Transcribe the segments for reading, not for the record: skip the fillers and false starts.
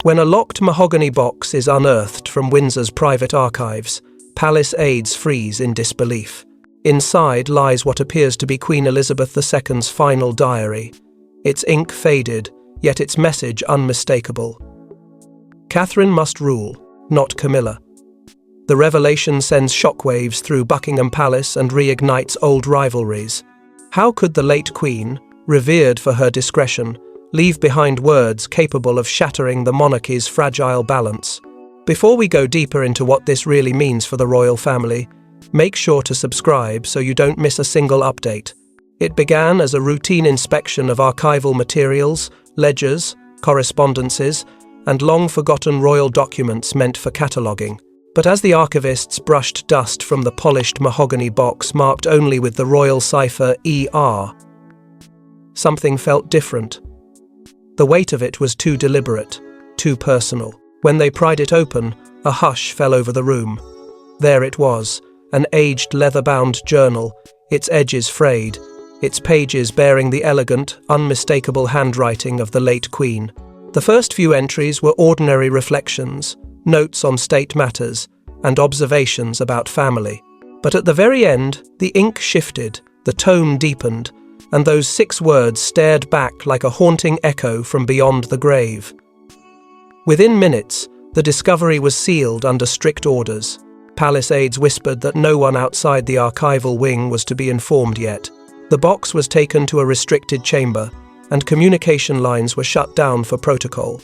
When a locked mahogany box is unearthed from Windsor's private archives, palace aides freeze in disbelief. Inside lies what appears to be Queen Elizabeth II's final diary. Its ink faded, yet its message unmistakable. Catherine must rule, not Camilla. The revelation sends shockwaves through Buckingham Palace and reignites old rivalries. How could the late Queen, revered for her discretion, leave behind words capable of shattering the monarchy's fragile balance? Before we go deeper into what this really means for the royal family, make sure to subscribe so you don't miss a single update. It began as a routine inspection of archival materials, ledgers, correspondences, and long-forgotten royal documents meant for cataloguing. But as the archivists brushed dust from the polished mahogany box marked only with the royal cipher ER, something felt different. The weight of it was too deliberate, too personal. When they pried it open, a hush fell over the room. There it was, an aged leather-bound journal, its edges frayed, its pages bearing the elegant, unmistakable handwriting of the late Queen. The first few entries were ordinary reflections, notes on state matters, and observations about family. But at the very end, the ink shifted, the tone deepened, and those 6 words stared back like a haunting echo from beyond the grave. Within minutes, the discovery was sealed under strict orders. Palace aides whispered that no one outside the archival wing was to be informed yet. The box was taken to a restricted chamber, and communication lines were shut down for protocol.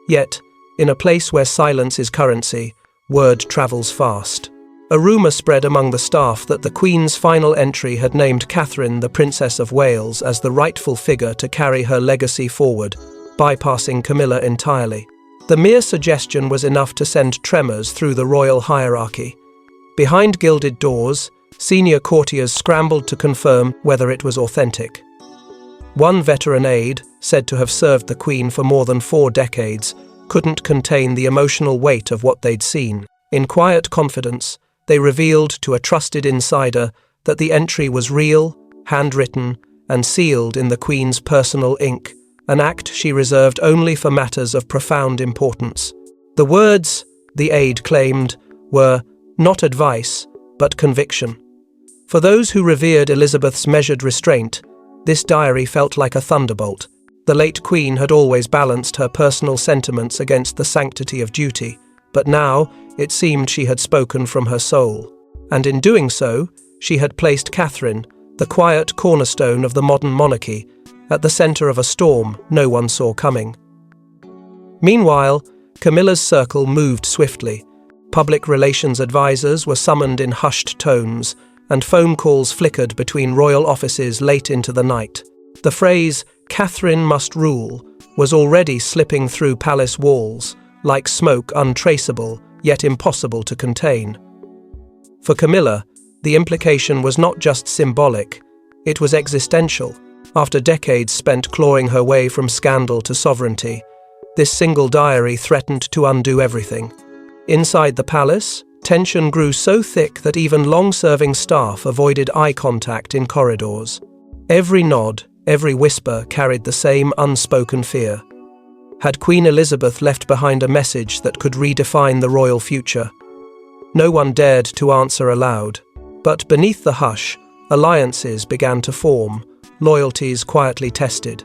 Yet, in a place where silence is currency, word travels fast. A rumour spread among the staff that the Queen's final entry had named Catherine, the Princess of Wales, as the rightful figure to carry her legacy forward, bypassing Camilla entirely. The mere suggestion was enough to send tremors through the royal hierarchy. Behind gilded doors, senior courtiers scrambled to confirm whether it was authentic. One veteran aide, said to have served the Queen for more than 4 decades, couldn't contain the emotional weight of what they'd seen. In quiet confidence, they revealed to a trusted insider that the entry was real, handwritten, and sealed in the Queen's personal ink, an act she reserved only for matters of profound importance. The words, the aide claimed, were not advice, but conviction. For those who revered Elizabeth's measured restraint, this diary felt like a thunderbolt. The late Queen had always balanced her personal sentiments against the sanctity of duty, but now it seemed she had spoken from her soul. And in doing so, she had placed Catherine, the quiet cornerstone of the modern monarchy, at the centre of a storm no one saw coming. Meanwhile, Camilla's circle moved swiftly. Public relations advisors were summoned in hushed tones, and phone calls flickered between royal offices late into the night. The phrase, "Catherine must rule," was already slipping through palace walls, like smoke untraceable, yet impossible to contain. For Camilla, the implication was not just symbolic, it was existential. After decades spent clawing her way from scandal to sovereignty, this single diary threatened to undo everything. Inside the palace, tension grew so thick that even long-serving staff avoided eye contact in corridors. Every nod, every whisper carried the same unspoken fear. Had Queen Elizabeth left behind a message that could redefine the royal future? No one dared to answer aloud. But beneath the hush, alliances began to form, loyalties quietly tested.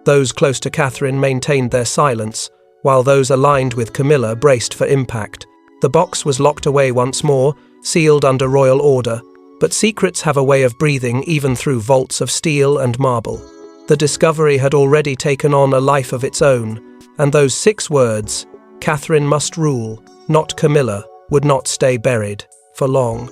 Those close to Catherine maintained their silence, while those aligned with Camilla braced for impact. The box was locked away once more, sealed under royal order, but secrets have a way of breathing even through vaults of steel and marble. The discovery had already taken on a life of its own, and those 6 words, "Catherine must rule, not Camilla," would not stay buried for long.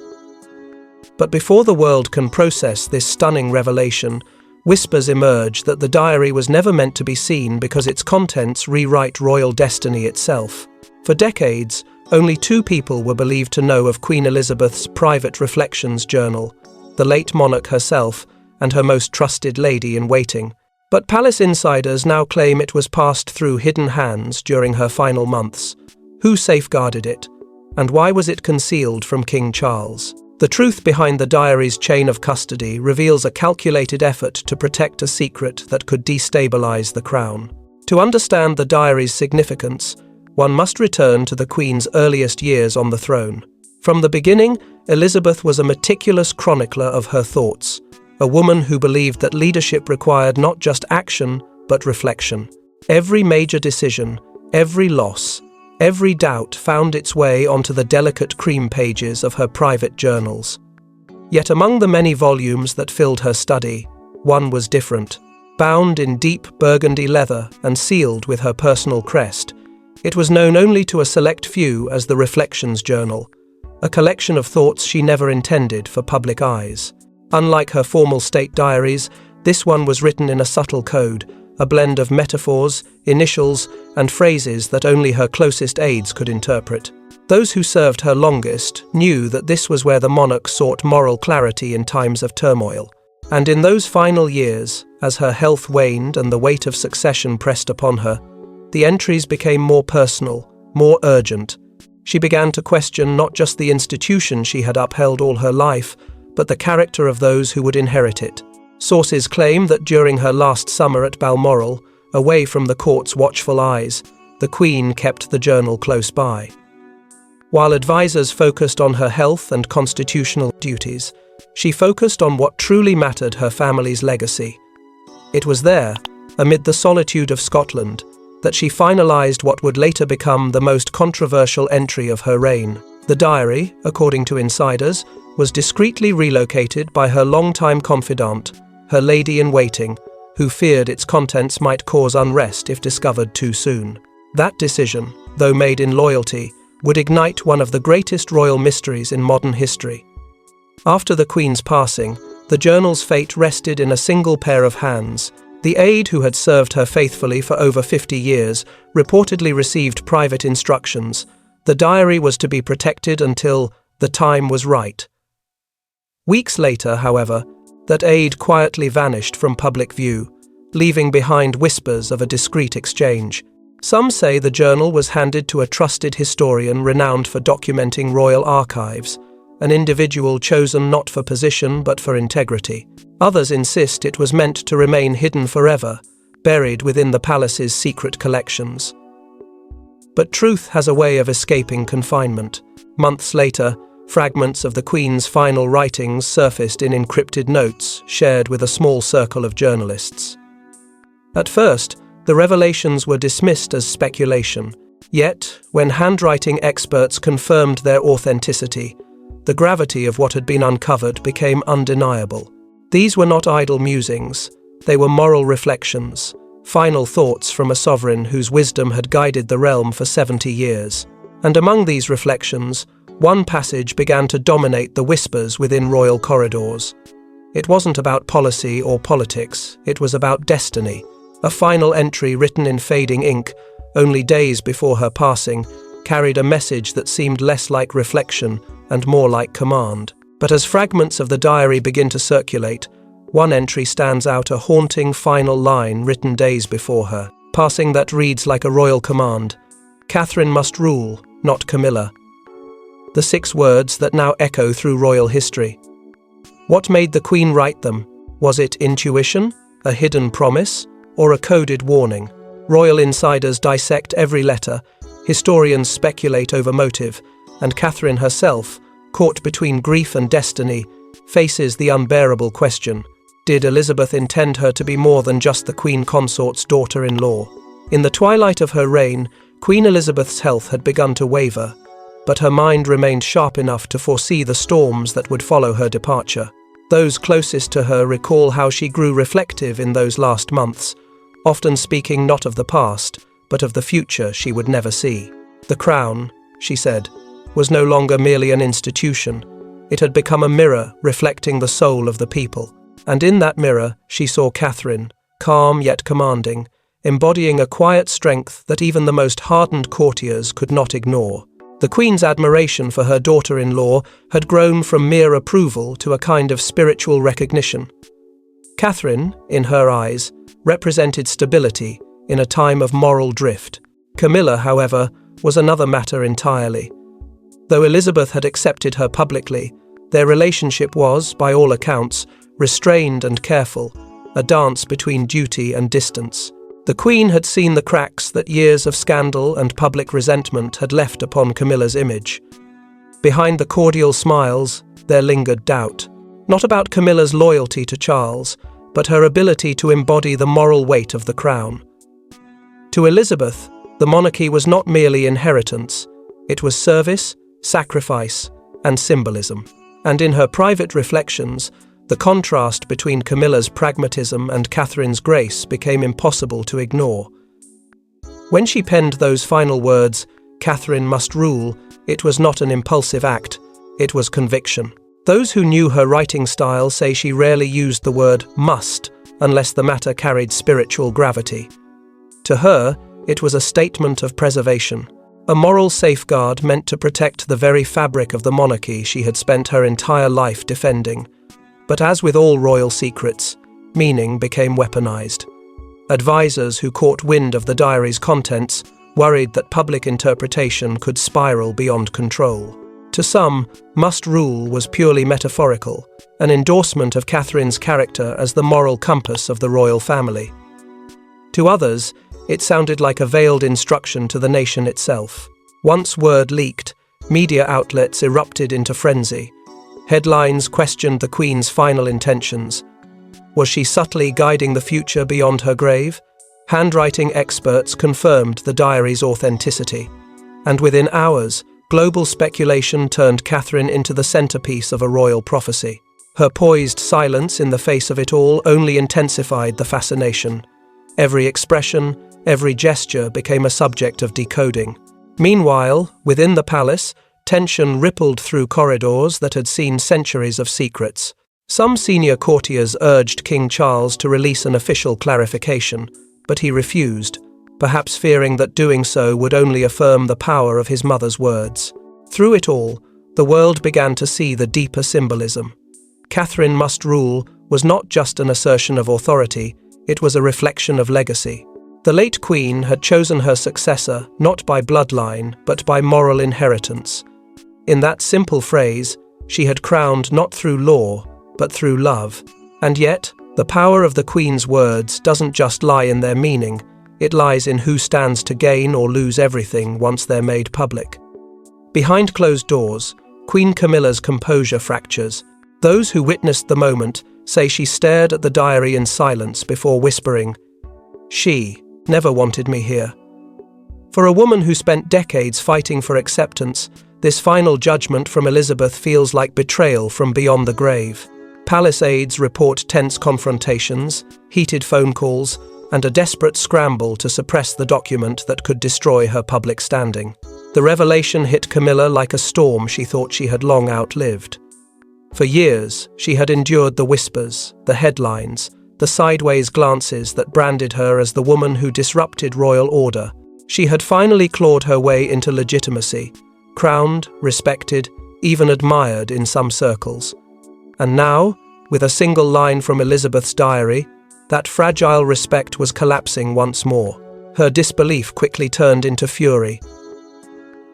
But before the world can process this stunning revelation, whispers emerge that the diary was never meant to be seen because its contents rewrite royal destiny itself. For decades, only 2 people were believed to know of Queen Elizabeth's private reflections journal, the late monarch herself and her most trusted lady-in-waiting. But palace insiders now claim it was passed through hidden hands during her final months. Who safeguarded it? And why was it concealed from King Charles? The truth behind the diary's chain of custody reveals a calculated effort to protect a secret that could destabilize the crown. To understand the diary's significance, one must return to the Queen's earliest years on the throne. From the beginning, Elizabeth was a meticulous chronicler of her thoughts, a woman who believed that leadership required not just action, but reflection. Every major decision, every loss, every doubt found its way onto the delicate cream pages of her private journals. Yet among the many volumes that filled her study, one was different. Bound in deep burgundy leather and sealed with her personal crest, it was known only to a select few as the Reflections Journal, a collection of thoughts she never intended for public eyes. Unlike her formal state diaries, this one was written in a subtle code, a blend of metaphors, initials, and phrases that only her closest aides could interpret. Those who served her longest knew that this was where the monarch sought moral clarity in times of turmoil. And in those final years, as her health waned and the weight of succession pressed upon her, the entries became more personal, more urgent. She began to question not just the institution she had upheld all her life, but the character of those who would inherit it. Sources claim that during her last summer at Balmoral, away from the court's watchful eyes, the Queen kept the journal close by. While advisors focused on her health and constitutional duties, she focused on what truly mattered: her family's legacy. It was there, amid the solitude of Scotland, that she finalized what would later become the most controversial entry of her reign. The diary, according to insiders, was discreetly relocated by her longtime confidant, her lady-in-waiting, who feared its contents might cause unrest if discovered too soon. That decision, though made in loyalty, would ignite one of the greatest royal mysteries in modern history. After the Queen's passing, the journal's fate rested in a single pair of hands. The aide who had served her faithfully for over 50 years reportedly received private instructions. The diary was to be protected until the time was right. Weeks later, however, that aide quietly vanished from public view, leaving behind whispers of a discreet exchange. Some say the journal was handed to a trusted historian renowned for documenting royal archives, an individual chosen not for position but for integrity. Others insist it was meant to remain hidden forever, buried within the palace's secret collections. But truth has a way of escaping confinement. Months later, fragments of the Queen's final writings surfaced in encrypted notes shared with a small circle of journalists. At first, the revelations were dismissed as speculation. Yet, when handwriting experts confirmed their authenticity, the gravity of what had been uncovered became undeniable. These were not idle musings, they were moral reflections, final thoughts from a sovereign whose wisdom had guided the realm for 70 years. And among these reflections, one passage began to dominate the whispers within royal corridors. It wasn't about policy or politics, it was about destiny. A final entry written in fading ink, only days before her passing, carried a message that seemed less like reflection and more like command. But as fragments of the diary begin to circulate, one entry stands out, a haunting final line written days before her passing that reads like a royal command: "Catherine must rule, not Camilla." The 6 words that now echo through royal history. What made the Queen write them? Was it intuition, a hidden promise, or a coded warning? Royal insiders dissect every letter, historians speculate over motive, and Catherine herself, caught between grief and destiny, faces the unbearable question: did Elizabeth intend her to be more than just the Queen Consort's daughter-in-law? In the twilight of her reign, Queen Elizabeth's health had begun to waver, but her mind remained sharp enough to foresee the storms that would follow her departure. Those closest to her recall how she grew reflective in those last months, often speaking not of the past, but of the future she would never see. The crown, she said, was no longer merely an institution. It had become a mirror reflecting the soul of the people. And in that mirror, she saw Catherine, calm yet commanding, embodying a quiet strength that even the most hardened courtiers could not ignore. The Queen's admiration for her daughter-in-law had grown from mere approval to a kind of spiritual recognition. Catherine, in her eyes, represented stability in a time of moral drift. Camilla, however, was another matter entirely. Though Elizabeth had accepted her publicly, their relationship was, by all accounts, restrained and careful, a dance between duty and distance. The Queen had seen the cracks that years of scandal and public resentment had left upon Camilla's image. Behind the cordial smiles, there lingered doubt, not about Camilla's loyalty to Charles, but her ability to embody the moral weight of the crown. To Elizabeth, the monarchy was not merely inheritance, it was service, sacrifice, and symbolism. And in her private reflections, the contrast between Camilla's pragmatism and Catherine's grace became impossible to ignore. When she penned those final words, "Catherine must rule," it was not an impulsive act, it was conviction. Those who knew her writing style say she rarely used the word must unless the matter carried spiritual gravity. To her, it was a statement of preservation, a moral safeguard meant to protect the very fabric of the monarchy she had spent her entire life defending. But as with all royal secrets, meaning became weaponized. Advisors who caught wind of the diary's contents worried that public interpretation could spiral beyond control. To some, must rule was purely metaphorical, an endorsement of Catherine's character as the moral compass of the royal family. To others, it sounded like a veiled instruction to the nation itself. Once word leaked, media outlets erupted into frenzy. Headlines questioned the Queen's final intentions. Was she subtly guiding the future beyond her grave? Handwriting experts confirmed the diary's authenticity. And within hours, global speculation turned Catherine into the centerpiece of a royal prophecy. Her poised silence in the face of it all only intensified the fascination. Every expression, every gesture became a subject of decoding. Meanwhile, within the palace, tension rippled through corridors that had seen centuries of secrets. Some senior courtiers urged King Charles to release an official clarification, but he refused, perhaps fearing that doing so would only affirm the power of his mother's words. Through it all, the world began to see the deeper symbolism. Catherine must rule was not just an assertion of authority, it was a reflection of legacy. The late Queen had chosen her successor not by bloodline, but by moral inheritance. In that simple phrase, she had crowned not through law, but through love. And yet, the power of the Queen's words doesn't just lie in their meaning, it lies in who stands to gain or lose everything once they're made public. Behind closed doors, Queen Camilla's composure fractures. Those who witnessed the moment say she stared at the diary in silence before whispering, "She never wanted me here." For a woman who spent decades fighting for acceptance, this final judgment from Elizabeth feels like betrayal from beyond the grave. Palace aides report tense confrontations, heated phone calls, and a desperate scramble to suppress the document that could destroy her public standing. The revelation hit Camilla like a storm she thought she had long outlived. For years, she had endured the whispers, the headlines, the sideways glances that branded her as the woman who disrupted royal order. She had finally clawed her way into legitimacy, crowned, respected, even admired in some circles. And now, with a single line from Elizabeth's diary, that fragile respect was collapsing once more. Her disbelief quickly turned into fury.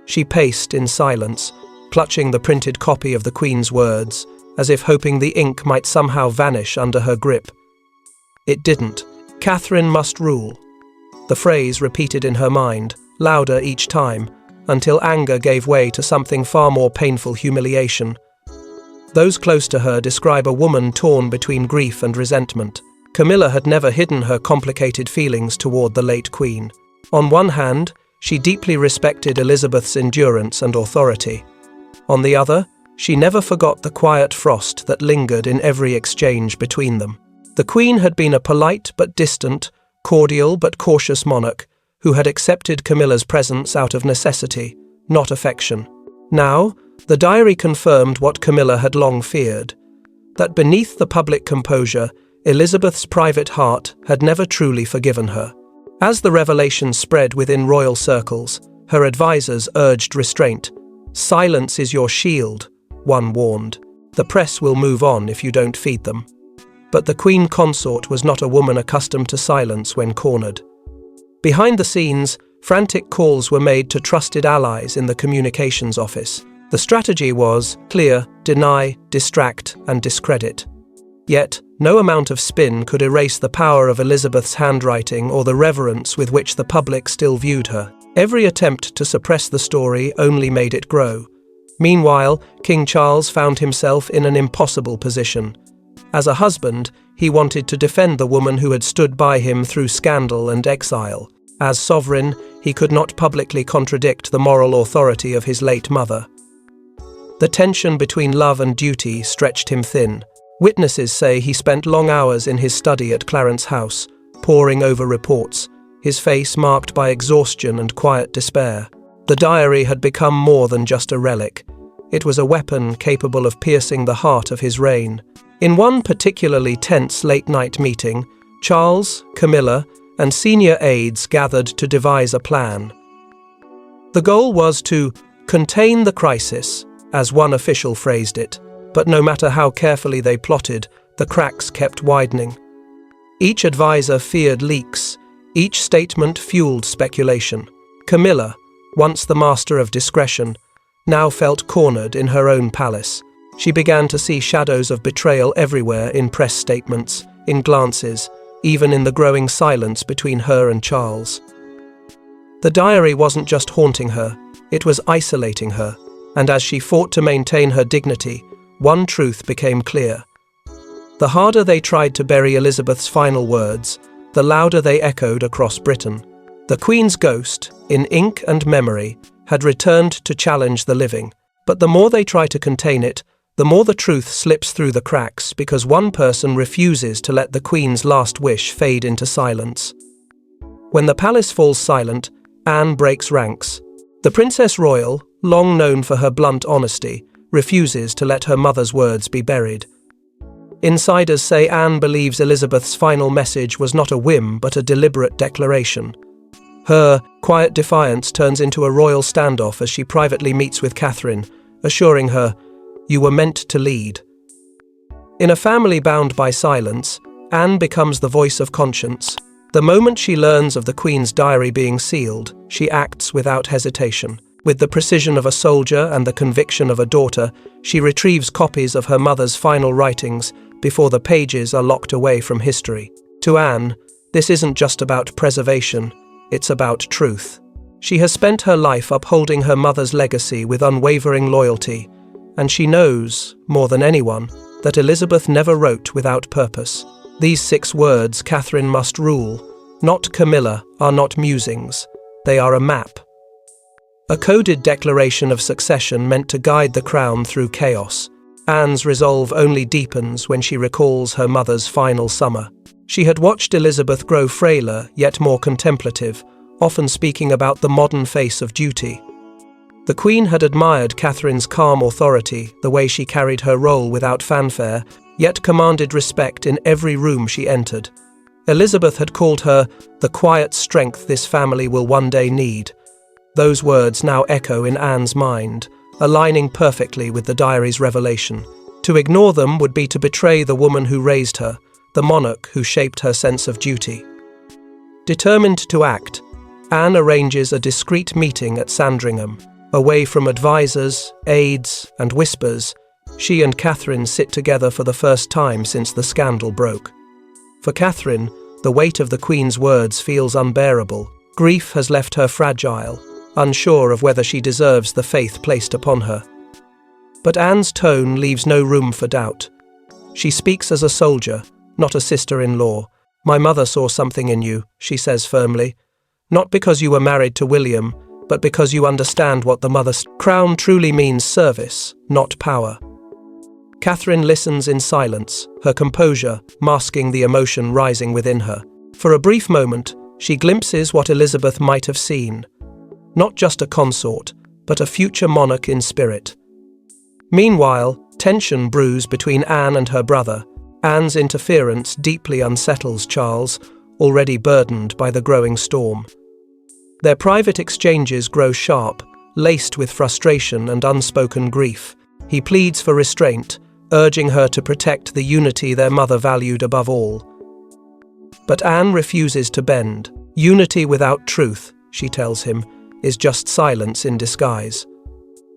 She paced in silence, clutching the printed copy of the Queen's words, as if hoping the ink might somehow vanish under her grip. It didn't. Catherine must rule. The phrase repeated in her mind, louder each time, until anger gave way to something far more painful: humiliation. Those close to her describe a woman torn between grief and resentment. Camilla had never hidden her complicated feelings toward the late Queen. On one hand, she deeply respected Elizabeth's endurance and authority. On the other, she never forgot the quiet frost that lingered in every exchange between them. The Queen had been a polite but distant, cordial but cautious monarch who had accepted Camilla's presence out of necessity, not affection. Now, the diary confirmed what Camilla had long feared, that beneath the public composure, Elizabeth's private heart had never truly forgiven her. As the revelation spread within royal circles, her advisors urged restraint. "Silence is your shield," one warned. "The press will move on if you don't feed them." But the Queen Consort was not a woman accustomed to silence when cornered. Behind the scenes, frantic calls were made to trusted allies in the communications office. The strategy was clear: deny, distract, and discredit. Yet, no amount of spin could erase the power of Elizabeth's handwriting or the reverence with which the public still viewed her. Every attempt to suppress the story only made it grow. Meanwhile, King Charles found himself in an impossible position. As a husband, he wanted to defend the woman who had stood by him through scandal and exile. As sovereign, he could not publicly contradict the moral authority of his late mother. The tension between love and duty stretched him thin. Witnesses say he spent long hours in his study at Clarence House, poring over reports, his face marked by exhaustion and quiet despair. The diary had become more than just a relic. It was a weapon capable of piercing the heart of his reign. In one particularly tense late-night meeting, Charles, Camilla, and senior aides gathered to devise a plan. The goal was to contain the crisis, as one official phrased it, but no matter how carefully they plotted, the cracks kept widening. Each advisor feared leaks, each statement fueled speculation. Camilla, once the master of discretion, now felt cornered in her own palace. She began to see shadows of betrayal everywhere in press statements, in glances, even in the growing silence between her and Charles. The diary wasn't just haunting her, it was isolating her, and as she fought to maintain her dignity, one truth became clear. The harder they tried to bury Elizabeth's final words, the louder they echoed across Britain. The Queen's ghost, in ink and memory, had returned to challenge the living, but the more they try to contain it, the more the truth slips through the cracks because one person refuses to let the Queen's last wish fade into silence. When the palace falls silent, Anne breaks ranks. The Princess Royal, long known for her blunt honesty, refuses to let her mother's words be buried. Insiders say Anne believes Elizabeth's final message was not a whim but a deliberate declaration. Her quiet defiance turns into a royal standoff as she privately meets with Catherine, assuring her, "You were meant to lead." In a family bound by silence, Anne becomes the voice of conscience. The moment she learns of the Queen's diary being sealed, she acts without hesitation. With the precision of a soldier and the conviction of a daughter, she retrieves copies of her mother's final writings before the pages are locked away from history. To Anne, this isn't just about preservation, it's about truth. She has spent her life upholding her mother's legacy with unwavering loyalty, and she knows, more than anyone, that Elizabeth never wrote without purpose. These 6 words, "Catherine must rule," not Camilla, are not musings. They are a map. A coded declaration of succession meant to guide the crown through chaos. Anne's resolve only deepens when she recalls her mother's final summer. She had watched Elizabeth grow frailer, yet more contemplative, often speaking about the modern face of duty. The Queen had admired Catherine's calm authority, the way she carried her role without fanfare, yet commanded respect in every room she entered. Elizabeth had called her the quiet strength this family will one day need. Those words now echo in Anne's mind, aligning perfectly with the diary's revelation. To ignore them would be to betray the woman who raised her, the monarch who shaped her sense of duty. Determined to act, Anne arranges a discreet meeting at Sandringham. Away from advisors, aides, and whispers, she and Catherine sit together for the first time since the scandal broke. For Catherine, the weight of the Queen's words feels unbearable. Grief has left her fragile, unsure of whether she deserves the faith placed upon her. But Anne's tone leaves no room for doubt. She speaks as a soldier, not a sister-in-law. "My mother saw something in you," she says firmly. "Not because you were married to William, but because you understand what the mother's crown truly means: service, not power." Catherine listens in silence, her composure masking the emotion rising within her. For a brief moment, she glimpses what Elizabeth might have seen. Not just a consort, but a future monarch in spirit. Meanwhile, tension brews between Anne and her brother. Anne's interference deeply unsettles Charles, already burdened by the growing storm. Their private exchanges grow sharp, laced with frustration and unspoken grief. He pleads for restraint, urging her to protect the unity their mother valued above all. But Anne refuses to bend. "Unity without truth," she tells him, "is just silence in disguise."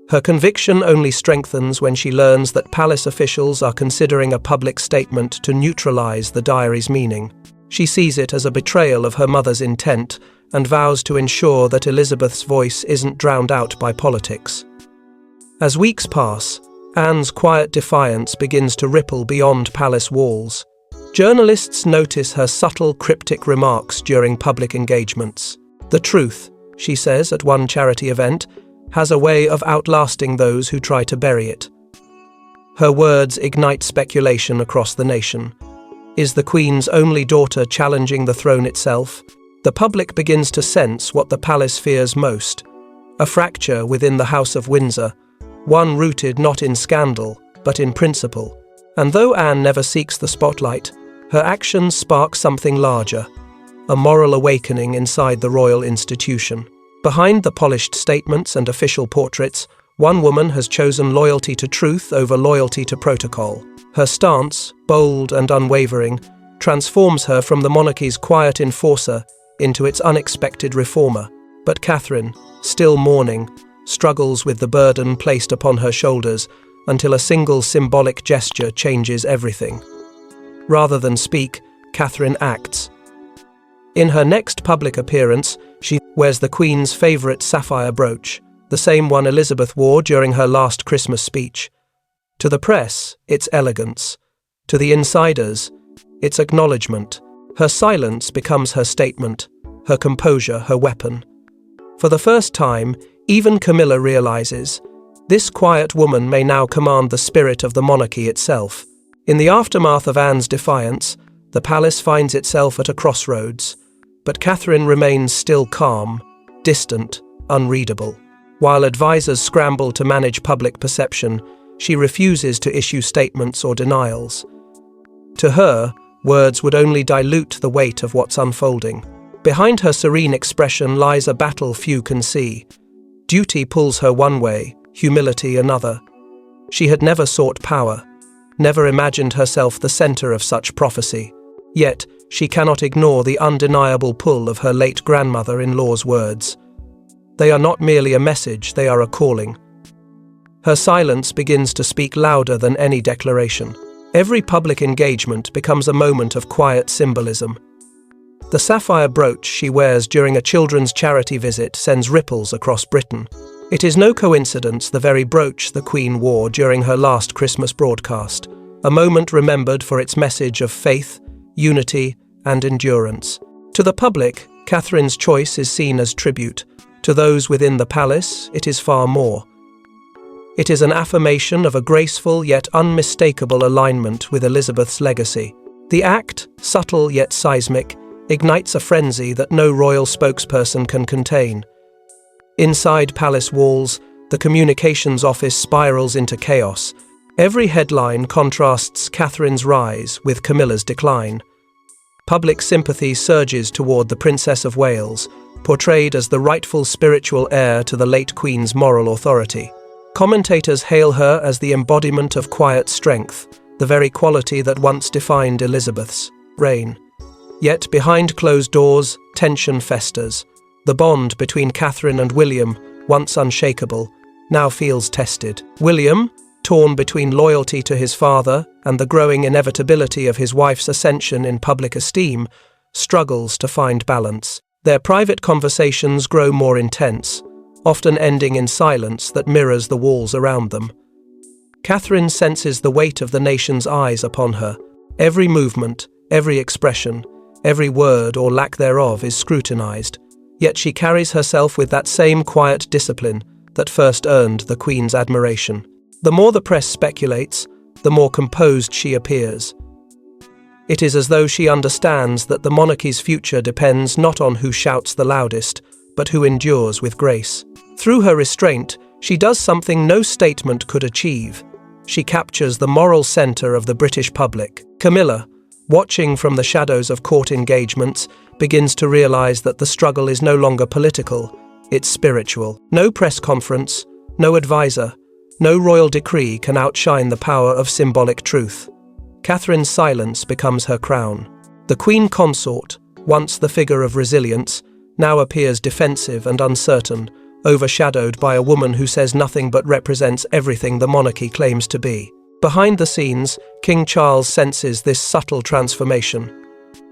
Her conviction only strengthens when she learns that palace officials are considering a public statement to neutralize the diary's meaning. She sees it as a betrayal of her mother's intent and vows to ensure that Elizabeth's voice isn't drowned out by politics. As weeks pass, Anne's quiet defiance begins to ripple beyond palace walls. Journalists notice her subtle, cryptic remarks during public engagements. "The truth," she says at one charity event, "has a way of outlasting those who try to bury it." Her words ignite speculation across the nation. Is the Queen's only daughter challenging the throne itself? The public begins to sense what the palace fears most: a fracture within the House of Windsor, one rooted not in scandal, but in principle. And though Anne never seeks the spotlight, her actions spark something larger, a moral awakening inside the royal institution. Behind the polished statements and official portraits, one woman has chosen loyalty to truth over loyalty to protocol. Her stance, bold and unwavering, transforms her from the monarchy's quiet enforcer into its unexpected reformer. But Catherine, still mourning, struggles with the burden placed upon her shoulders until a single symbolic gesture changes everything. Rather than speak, Catherine acts. In her next public appearance, she wears the Queen's favourite sapphire brooch, the same one Elizabeth wore during her last Christmas speech. To the press, it's elegance. To the insiders, it's acknowledgement. Her silence becomes her statement, her composure her weapon. For the first time, even Camilla realises, this quiet woman may now command the spirit of the monarchy itself. In the aftermath of Anne's defiance, the palace finds itself at a crossroads. But Catherine remains still calm, distant, unreadable. While advisors scramble to manage public perception, she refuses to issue statements or denials. To her, words would only dilute the weight of what's unfolding. Behind her serene expression lies a battle few can see. Duty pulls her one way, humility another. She had never sought power, never imagined herself the center of such prophecy. Yet, she cannot ignore the undeniable pull of her late grandmother-in-law's words. They are not merely a message, they are a calling. Her silence begins to speak louder than any declaration. Every public engagement becomes a moment of quiet symbolism. The sapphire brooch she wears during a children's charity visit sends ripples across Britain. It is no coincidence the very brooch the Queen wore during her last Christmas broadcast, a moment remembered for its message of faith, unity, and endurance. To the public, Catherine's choice is seen as tribute. To those within the palace, it is far more. It is an affirmation of a graceful yet unmistakable alignment with Elizabeth's legacy. The act, subtle yet seismic, ignites a frenzy that no royal spokesperson can contain. Inside palace walls, the communications office spirals into chaos. Every headline contrasts Catherine's rise with Camilla's decline. Public sympathy surges toward the Princess of Wales, portrayed as the rightful spiritual heir to the late Queen's moral authority. Commentators hail her as the embodiment of quiet strength, the very quality that once defined Elizabeth's reign. Yet behind closed doors, tension festers. The bond between Catherine and William, once unshakable, now feels tested. William, torn between loyalty to his father and the growing inevitability of his wife's ascension in public esteem, struggles to find balance. Their private conversations grow more intense, often ending in silence that mirrors the walls around them. Catherine senses the weight of the nation's eyes upon her. Every movement, every expression, every word or lack thereof is scrutinized. Yet she carries herself with that same quiet discipline that first earned the Queen's admiration. The more the press speculates, the more composed she appears. It is as though she understands that the monarchy's future depends not on who shouts the loudest, but who endures with grace. Through her restraint, she does something no statement could achieve. She captures the moral centre of the British public. Camilla, watching from the shadows of court engagements, begins to realise that the struggle is no longer political, it's spiritual. No press conference, no advisor, no royal decree can outshine the power of symbolic truth. Catherine's silence becomes her crown. The Queen Consort, once the figure of resilience, now appears defensive and uncertain, overshadowed by a woman who says nothing but represents everything the monarchy claims to be. Behind the scenes, King Charles senses this subtle transformation.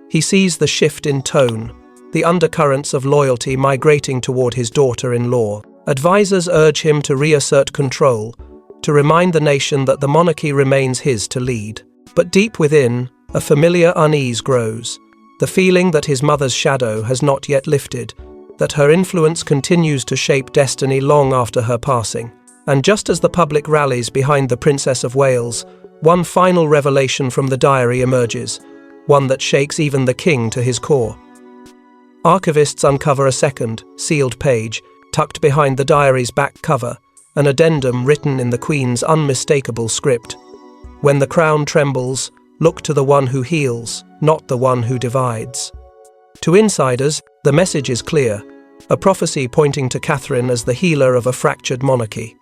He sees the shift in tone, the undercurrents of loyalty migrating toward his daughter-in-law. Advisors urge him to reassert control, to remind the nation that the monarchy remains his to lead. But deep within, a familiar unease grows, the feeling that his mother's shadow has not yet lifted, that her influence continues to shape destiny long after her passing. And just as the public rallies behind the Princess of Wales, one final revelation from the diary emerges, one that shakes even the king to his core. Archivists uncover a second, sealed page, tucked behind the diary's back cover, an addendum written in the Queen's unmistakable script. When the crown trembles, look to the one who heals, not the one who divides. To insiders, the message is clear, a prophecy pointing to Catherine as the healer of a fractured monarchy.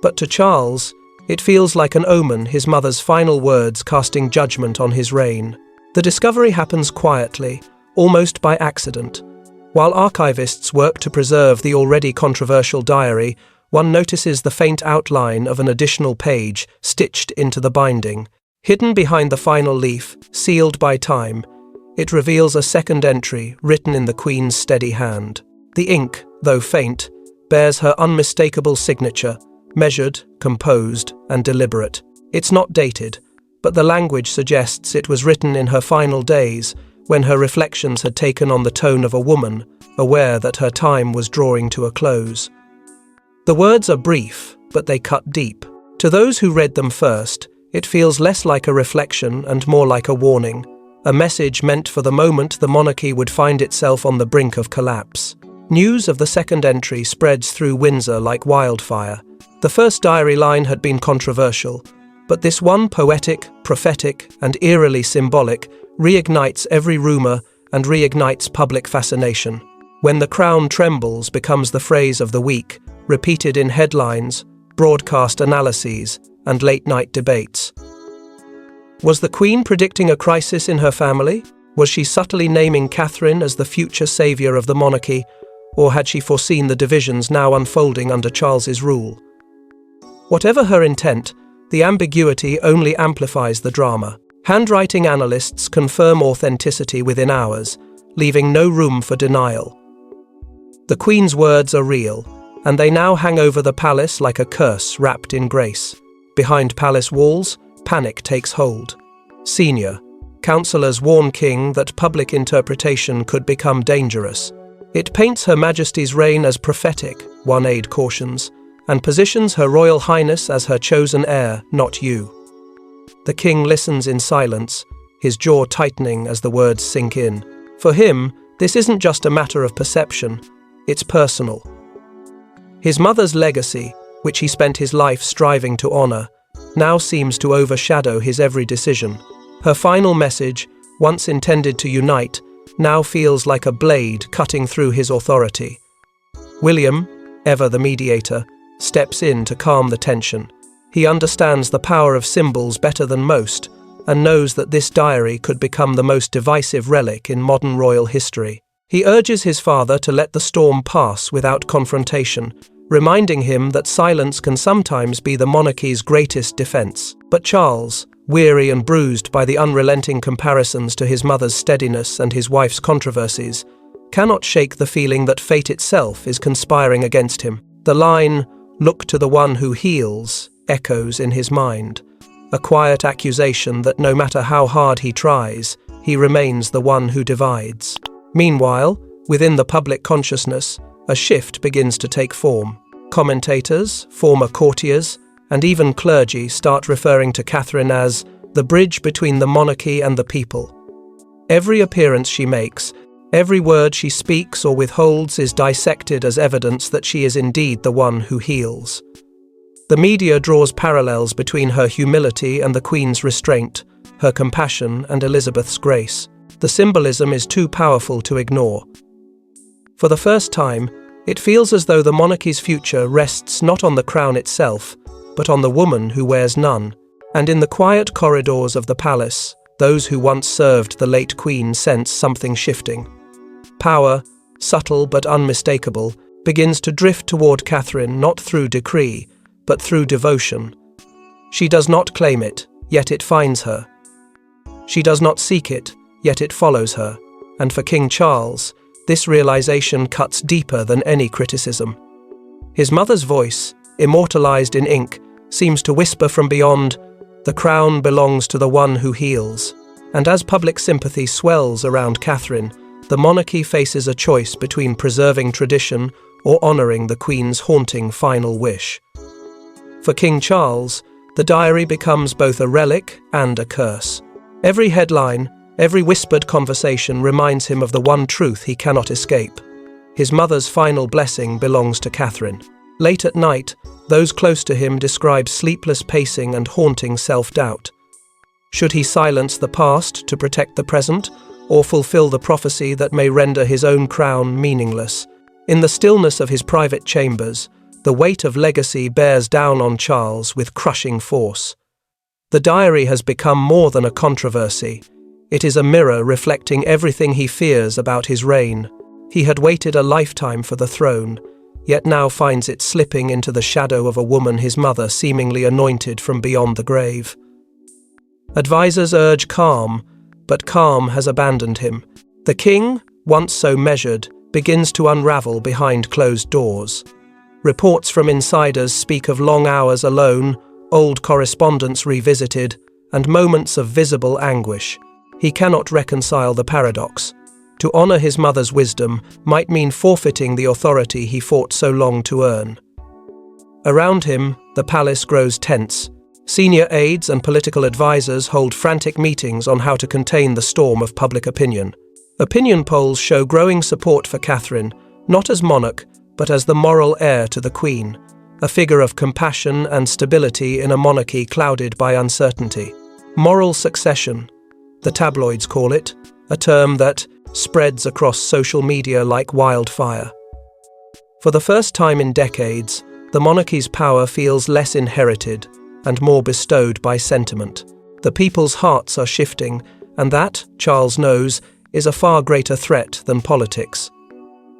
But to Charles, it feels like an omen, his mother's final words casting judgment on his reign. The discovery happens quietly, almost by accident. While archivists work to preserve the already controversial diary, one notices the faint outline of an additional page stitched into the binding. Hidden behind the final leaf, sealed by time, it reveals a second entry written in the Queen's steady hand. The ink, though faint, bears her unmistakable signature, measured, composed, and deliberate. It's not dated, but the language suggests it was written in her final days, when her reflections had taken on the tone of a woman, aware that her time was drawing to a close. The words are brief, but they cut deep. To those who read them first, it feels less like a reflection and more like a warning, a message meant for the moment the monarchy would find itself on the brink of collapse. News of the second entry spreads through Windsor like wildfire. The first diary line had been controversial, but this one, poetic, prophetic, and eerily symbolic, reignites every rumour and reignites public fascination. When the crown trembles becomes the phrase of the week, repeated in headlines, broadcast analyses, and late-night debates. Was the Queen predicting a crisis in her family? Was she subtly naming Catherine as the future saviour of the monarchy, or had she foreseen the divisions now unfolding under Charles's rule? Whatever her intent, the ambiguity only amplifies the drama. Handwriting analysts confirm authenticity within hours, leaving no room for denial. The Queen's words are real, and they now hang over the palace like a curse wrapped in grace. Behind palace walls, panic takes hold. Senior councillors warn King that public interpretation could become dangerous. It paints Her Majesty's reign as prophetic, one aide cautions, and positions Her Royal Highness as her chosen heir, not you. The King listens in silence, his jaw tightening as the words sink in. For him, this isn't just a matter of perception, it's personal. His mother's legacy, which he spent his life striving to honour, now seems to overshadow his every decision. Her final message, once intended to unite, now feels like a blade cutting through his authority. William, ever the mediator, steps in to calm the tension. He understands the power of symbols better than most, and knows that this diary could become the most divisive relic in modern royal history. He urges his father to let the storm pass without confrontation, reminding him that silence can sometimes be the monarchy's greatest defense. But Charles, weary and bruised by the unrelenting comparisons to his mother's steadiness and his wife's controversies, cannot shake the feeling that fate itself is conspiring against him. The line, "Look to the one who heals," echoes in his mind, a quiet accusation that no matter how hard he tries, he remains the one who divides. Meanwhile, within the public consciousness, a shift begins to take form. Commentators, former courtiers, and even clergy start referring to Catherine as the bridge between the monarchy and the people. Every appearance she makes, every word she speaks or withholds is dissected as evidence that she is indeed the one who heals. The media draws parallels between her humility and the Queen's restraint, her compassion and Elizabeth's grace. The symbolism is too powerful to ignore. For the first time, it feels as though the monarchy's future rests not on the crown itself, but on the woman who wears none. And in the quiet corridors of the palace, those who once served the late Queen sense something shifting. Power, subtle but unmistakable, begins to drift toward Catherine not through decree, but through devotion. She does not claim it, yet it finds her. She does not seek it, yet it follows her. And for King Charles, this realization cuts deeper than any criticism. His mother's voice, immortalized in ink, seems to whisper from beyond, "The crown belongs to the one who heals." And as public sympathy swells around Catherine, the monarchy faces a choice between preserving tradition or honoring the Queen's haunting final wish. For King Charles, the diary becomes both a relic and a curse. Every headline, every whispered conversation reminds him of the one truth he cannot escape. His mother's final blessing belongs to Catherine. Late at night, those close to him describe sleepless pacing and haunting self-doubt. Should he silence the past to protect the present, or fulfill the prophecy that may render his own crown meaningless? In the stillness of his private chambers, the weight of legacy bears down on Charles with crushing force. The diary has become more than a controversy. It is a mirror reflecting everything he fears about his reign. He had waited a lifetime for the throne, yet now finds it slipping into the shadow of a woman his mother seemingly anointed from beyond the grave. Advisors urge calm, but calm has abandoned him. The king, once so measured, begins to unravel behind closed doors. Reports from insiders speak of long hours alone, old correspondence revisited, and moments of visible anguish. He cannot reconcile the paradox. To honor his mother's wisdom might mean forfeiting the authority he fought so long to earn. Around him, the palace grows tense. Senior aides and political advisors hold frantic meetings on how to contain the storm of public opinion. Opinion polls show growing support for Catherine, not as monarch, but as the moral heir to the Queen, a figure of compassion and stability in a monarchy clouded by uncertainty. Moral succession, the tabloids call it, a term that spreads across social media like wildfire. For the first time in decades, the monarchy's power feels less inherited and more bestowed by sentiment. The people's hearts are shifting, and that, Charles knows, is a far greater threat than politics.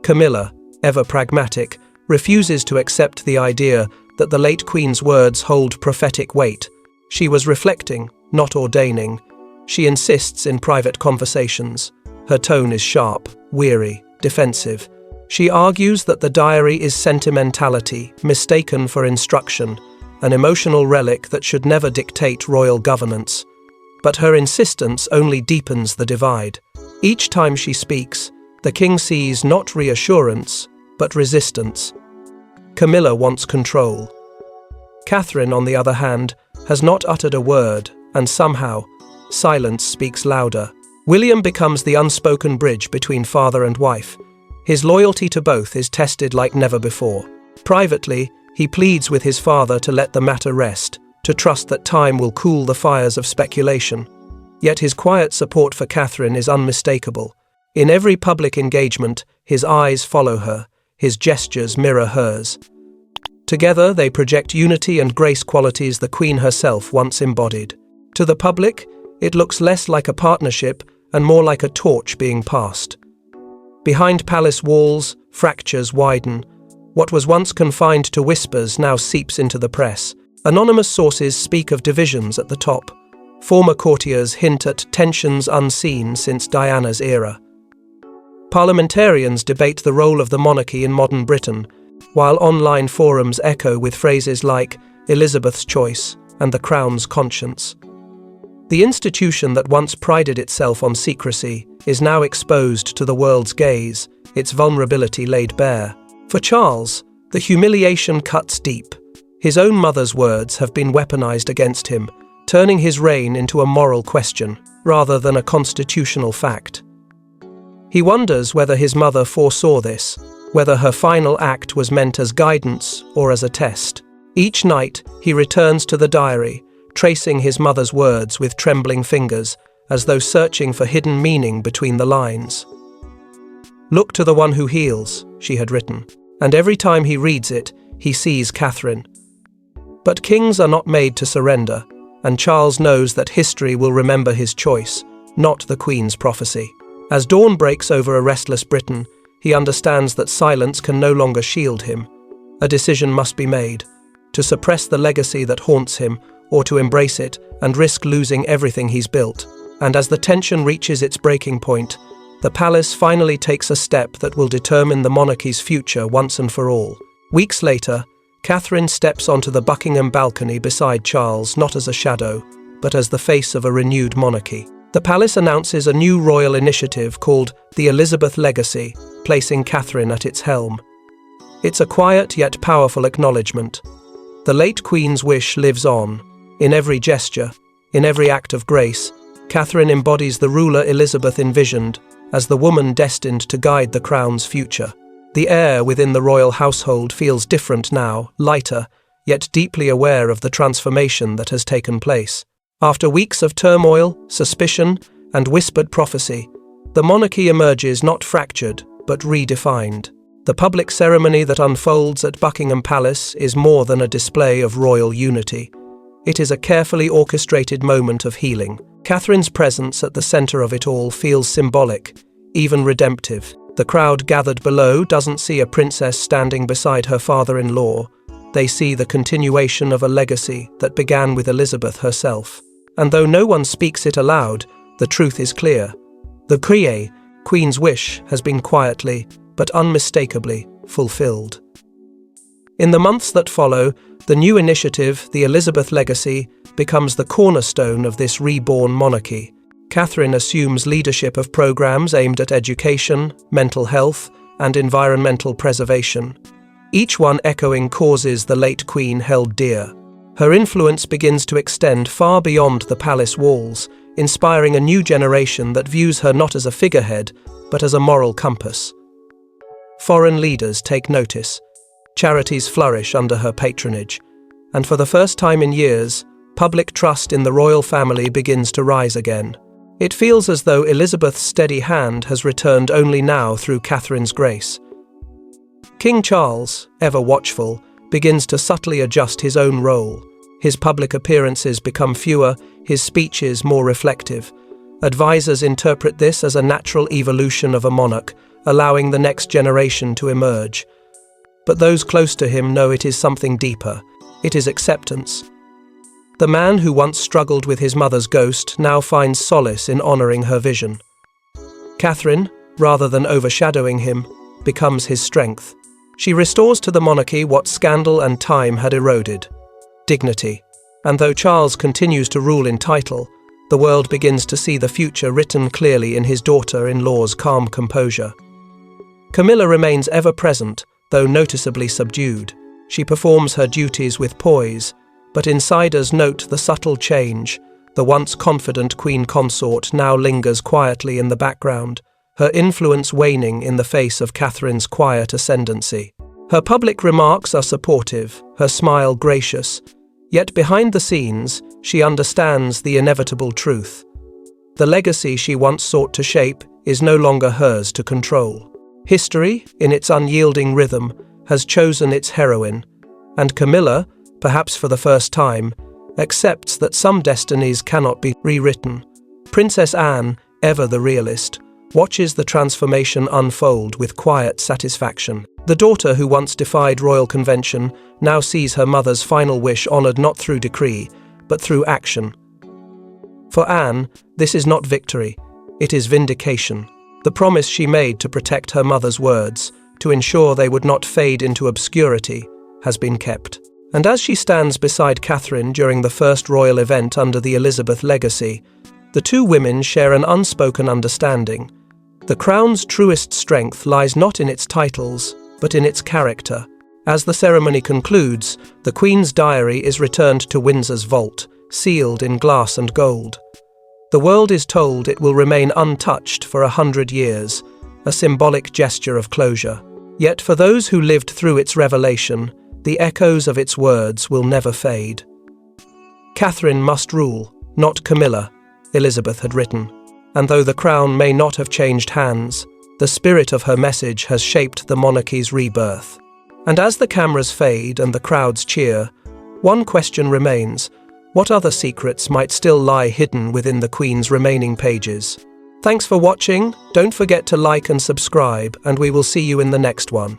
Camilla, ever pragmatic, refuses to accept the idea that the late Queen's words hold prophetic weight. She was reflecting, not ordaining. She insists in private conversations. Her tone is sharp, weary, defensive. She argues that the diary is sentimentality, mistaken for instruction, an emotional relic that should never dictate royal governance. But her insistence only deepens the divide. Each time she speaks, the king sees not reassurance, but resistance. Camilla wants control. Catherine, on the other hand, has not uttered a word, and somehow, silence speaks louder. William becomes the unspoken bridge between father and wife. His loyalty to both is tested like never before. Privately, he pleads with his father to let the matter rest, to trust that time will cool the fires of speculation. Yet his quiet support for Catherine is unmistakable. In every public engagement, his eyes follow her, his gestures mirror hers. Together, they project unity and grace qualities the Queen herself once embodied. To the public, it looks less like a partnership and more like a torch being passed. Behind palace walls, fractures widen. What was once confined to whispers now seeps into the press. Anonymous sources speak of divisions at the top. Former courtiers hint at tensions unseen since Diana's era. Parliamentarians debate the role of the monarchy in modern Britain, while online forums echo with phrases like Elizabeth's choice and the Crown's conscience. The institution that once prided itself on secrecy is now exposed to the world's gaze, its vulnerability laid bare. For Charles, the humiliation cuts deep. His own mother's words have been weaponized against him, turning his reign into a moral question, rather than a constitutional fact. He wonders whether his mother foresaw this, whether her final act was meant as guidance or as a test. Each night, he returns to the diary, tracing his mother's words with trembling fingers, as though searching for hidden meaning between the lines. "Look to the one who heals," she had written, and every time he reads it, he sees Catherine. But kings are not made to surrender, and Charles knows that history will remember his choice, not the Queen's prophecy. As dawn breaks over a restless Britain, he understands that silence can no longer shield him. A decision must be made: to suppress the legacy that haunts him, or to embrace it and risk losing everything he's built. And as the tension reaches its breaking point, the palace finally takes a step that will determine the monarchy's future once and for all. Weeks later, Catherine steps onto the Buckingham balcony beside Charles, not as a shadow, but as the face of a renewed monarchy. The palace announces a new royal initiative called the Elizabeth Legacy, placing Catherine at its helm. It's a quiet yet powerful acknowledgement. The late Queen's wish lives on. In every gesture, in every act of grace, Catherine embodies the ruler Elizabeth envisioned as the woman destined to guide the crown's future. The air within the royal household feels different now, lighter, yet deeply aware of the transformation that has taken place. After weeks of turmoil, suspicion, and whispered prophecy, the monarchy emerges not fractured, but redefined. The public ceremony that unfolds at Buckingham Palace is more than a display of royal unity. It is a carefully orchestrated moment of healing. Catherine's presence at the centre of it all feels symbolic, even redemptive. The crowd gathered below doesn't see a princess standing beside her father-in-law. They see the continuation of a legacy that began with Elizabeth herself. And though no one speaks it aloud, the truth is clear. The Queen's wish has been quietly, but unmistakably, fulfilled. In the months that follow, the new initiative, the Elizabeth Legacy, becomes the cornerstone of this reborn monarchy. Catherine assumes leadership of programs aimed at education, mental health, and environmental preservation, each one echoing causes the late Queen held dear. Her influence begins to extend far beyond the palace walls, inspiring a new generation that views her not as a figurehead, but as a moral compass. Foreign leaders take notice. Charities flourish under her patronage, and for the first time in years, public trust in the royal family begins to rise again. It feels as though Elizabeth's steady hand has returned only now through Catherine's grace. King Charles, ever watchful, begins to subtly adjust his own role. His public appearances become fewer, his speeches more reflective. Advisors interpret this as a natural evolution of a monarch, allowing the next generation to emerge. But those close to him know it is something deeper. It is acceptance. The man who once struggled with his mother's ghost now finds solace in honouring her vision. Catherine, rather than overshadowing him, becomes his strength. She restores to the monarchy what scandal and time had eroded: dignity. And though Charles continues to rule in title, the world begins to see the future written clearly in his daughter-in-law's calm composure. Camilla remains ever present, though noticeably subdued. She performs her duties with poise, but insiders note the subtle change. The once confident queen consort now lingers quietly in the background, her influence waning in the face of Catherine's quiet ascendancy. Her public remarks are supportive, her smile gracious, yet behind the scenes, she understands the inevitable truth. The legacy she once sought to shape is no longer hers to control. History, in its unyielding rhythm, has chosen its heroine, and Camilla, perhaps for the first time, accepts that some destinies cannot be rewritten. Princess Anne, ever the realist, watches the transformation unfold with quiet satisfaction. The daughter who once defied royal convention now sees her mother's final wish honoured not through decree, but through action. For Anne, this is not victory, it is vindication. The promise she made to protect her mother's words, to ensure they would not fade into obscurity, has been kept. And as she stands beside Catherine during the first royal event under the Elizabeth Legacy, the two women share an unspoken understanding. The crown's truest strength lies not in its titles, but in its character. As the ceremony concludes, the Queen's diary is returned to Windsor's vault, sealed in glass and gold. The world is told it will remain untouched for 100 years, a symbolic gesture of closure. Yet for those who lived through its revelation, the echoes of its words will never fade. Catherine must rule, not Camilla, Elizabeth had written. And though the crown may not have changed hands, the spirit of her message has shaped the monarchy's rebirth. And as the cameras fade and the crowds cheer, one question remains: what other secrets might still lie hidden within the Queen's remaining pages? Thanks for watching. Don't forget to like and subscribe, and we will see you in the next one.